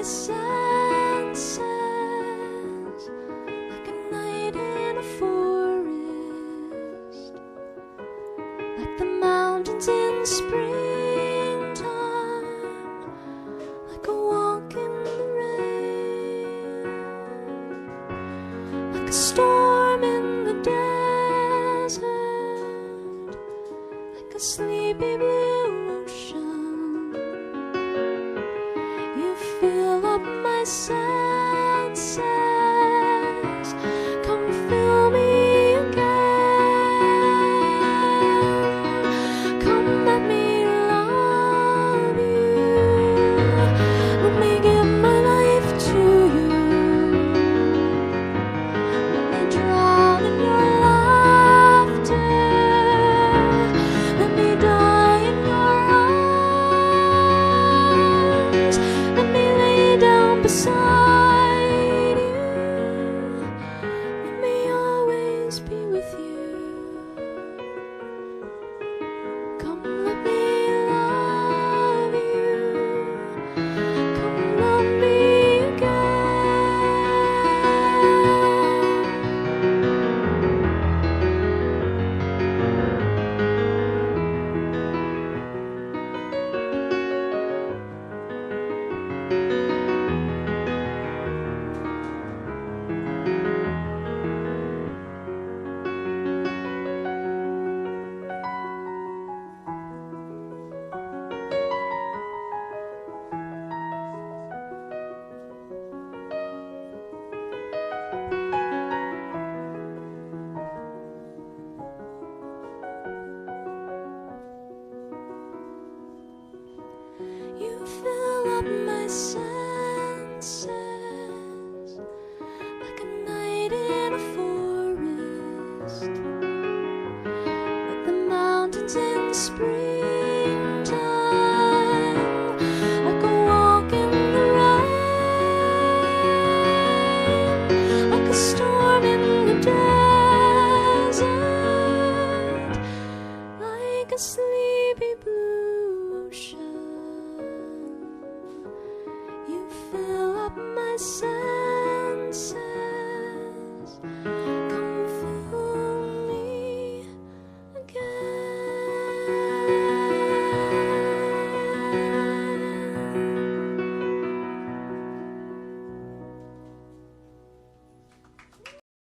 senses, like a night in a forest, like the mountains in springtime, like a walk in the rain, like a storm in the desert, like a sleepy blue ocean. You fill up my senses, come fill me again, come let me love you, let me give my life to you, let me drown in your laughter, let me die in your arms, let me lay down beside you, let me always be with you. Come let me love you, come love me You fill up my senses, like a night in a forest, like the mountains in spring.